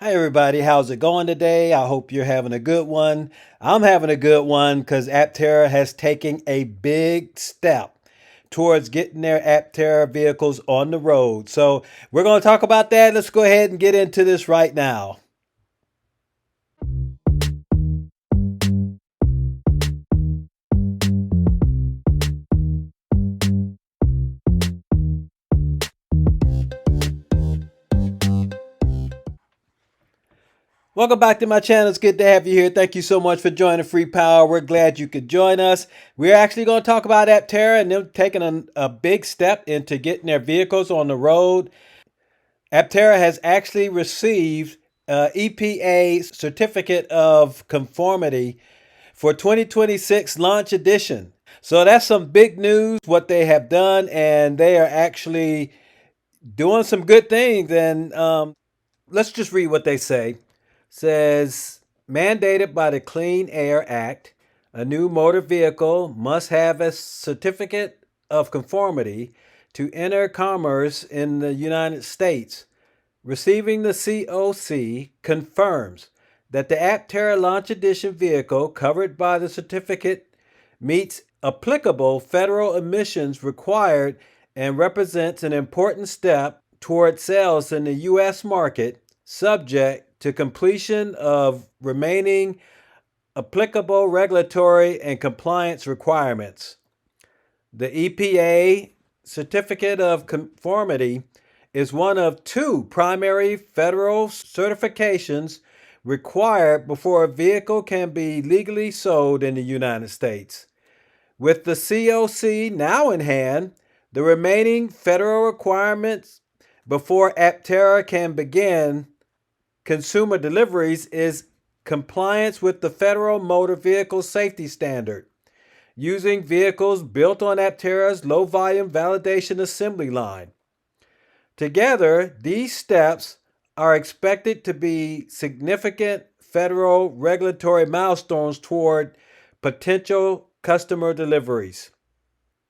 Hi, everybody. How's it going today? I hope you're having a good one. I'm having a good one because Aptera has taken a big step towards getting their Aptera vehicles on the road. So, we're going to talk about that. Let's go ahead and get into this right now. Welcome back to my channel. It's good to have you here. Thank you so much for joining Free Power. We're glad you could join us. We're actually going to talk about Aptera and them taking a big step into getting their vehicles on the road. Aptera has actually received EPA Certificate of Conformity for 2026 launch edition. So that's some big news, what they have done, and they are actually doing some good things. And let's just read what they say. It says, mandated by the Clean Air Act, a new motor vehicle must have a certificate of conformity to enter commerce in the United States. Receiving the COC confirms that the Aptera Launch Edition vehicle covered by the certificate meets applicable federal emissions required and represents an important step toward sales in the U.S. market, subject to completion of remaining applicable regulatory and compliance requirements. The EPA Certificate of Conformity is one of two primary federal certifications required before a vehicle can be legally sold in the United States. With the COC now in hand, the remaining federal requirements before Aptera can begin consumer deliveries is compliance with the Federal Motor Vehicle Safety Standard, using vehicles built on Aptera's low-volume validation assembly line. Together, these steps are expected to be significant federal regulatory milestones toward potential customer deliveries.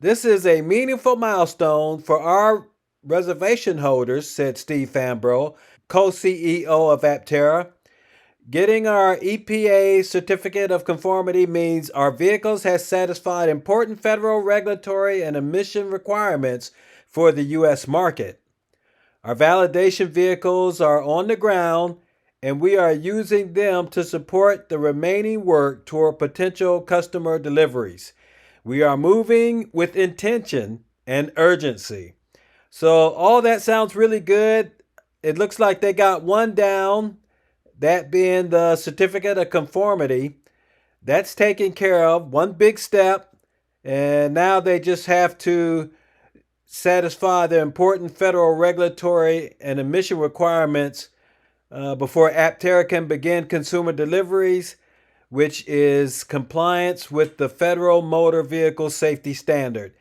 This is a meaningful milestone for our reservation holders, said Steve Fambro, co-CEO of Aptera. Getting our EPA Certificate of Conformity means our vehicles have satisfied important federal regulatory and emission requirements for the U.S. market. Our validation vehicles are on the ground, and we are using them to support the remaining work toward potential customer deliveries. We are moving with intention and urgency. So, all that sounds really good. It looks like they got one down, that being the certificate of conformity. That's taken care of, one big step, and now they just have to satisfy the important federal regulatory and emission requirements before Aptera can begin consumer deliveries, which is compliance with the Federal Motor Vehicle Safety Standard.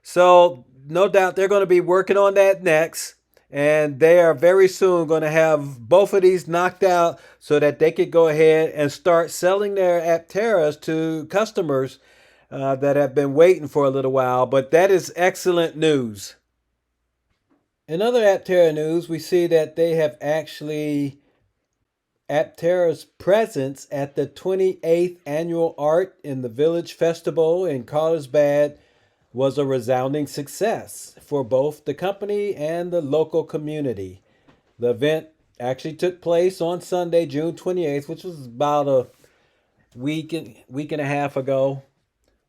So, no doubt they're going to be working on that next. And they are very soon going to have both of these knocked out so that they could go ahead and start selling their Apteras to customers that have been waiting for a little while. But that is excellent news. In other Aptera news, we see that they have actually Aptera's presence at the 28th Annual Art in the Village Festival in Carlsbad was a resounding success for both the company and the local community. The event actually took place on Sunday, June 28th, which was about a week and a half ago,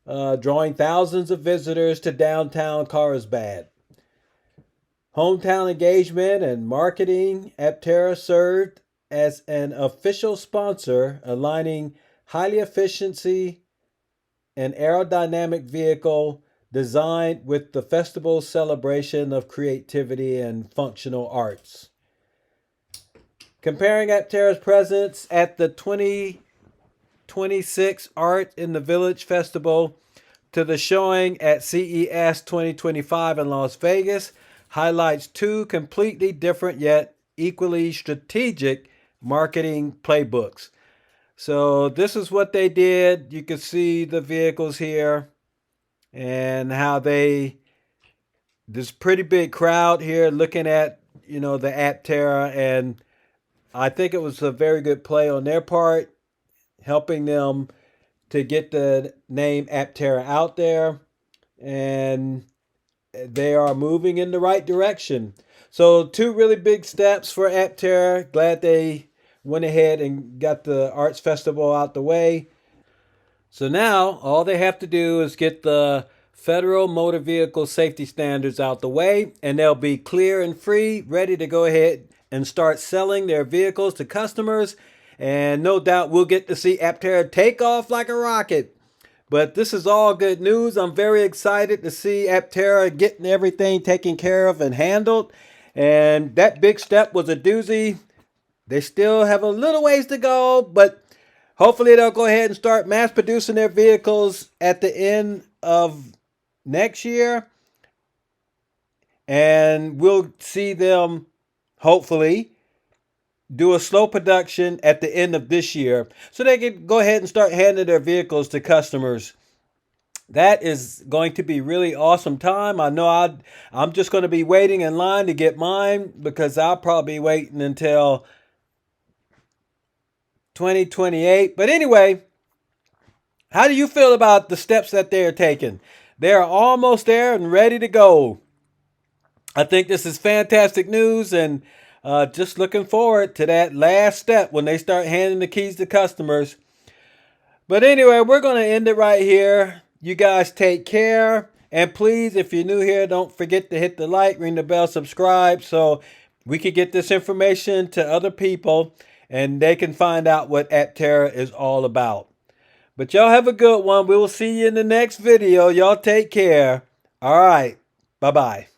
drawing thousands of visitors to downtown Carlsbad. Hometown engagement and marketing, Aptera served as an official sponsor, aligning highly efficiency and aerodynamic vehicle designed with the festival's celebration of creativity and functional arts. Comparing Aptera's presence at the 2026 Art in the Village Festival to the showing at CES 2025 in Las Vegas highlights two completely different yet equally strategic marketing playbooks. So this is what they did. You can see the vehicles here and how this pretty big crowd here looking at, the Aptera, and I think it was a very good play on their part, helping them to get the name Aptera out there, and they are moving in the right direction. So, two really big steps for Aptera. Glad they went ahead and got the Arts Festival out the way. So now all they have to do is get the federal motor vehicle safety standards out the way, and they'll be clear and free, ready to go ahead and start selling their vehicles to customers. And no doubt we'll get to see Aptera take off like a rocket. But this is all good news. I'm very excited to see Aptera getting everything taken care of and handled. And that big step was a doozy. They still have a little ways to go, but hopefully they'll go ahead and start mass producing their vehicles at the end of next year. And we'll see them, hopefully, do a slow production at the end of this year so they can go ahead and start handing their vehicles to customers. That is going to be really awesome time. I know I'm just going to be waiting in line to get mine because I'll probably be waiting until 2028. But anyway, how do you feel about the steps that they're taking? They're almost there and ready to go. I think this is fantastic news, and just looking forward to that last step when they start handing the keys to customers. But anyway, we're going to end it right here. You guys take care. And please, if you're new here, don't forget to hit the like, ring the bell, subscribe so we can get this information to other people and they can find out what Aptera is all about. But y'all have a good one. We will see you in the next video. Y'all take care. All right. Bye-bye.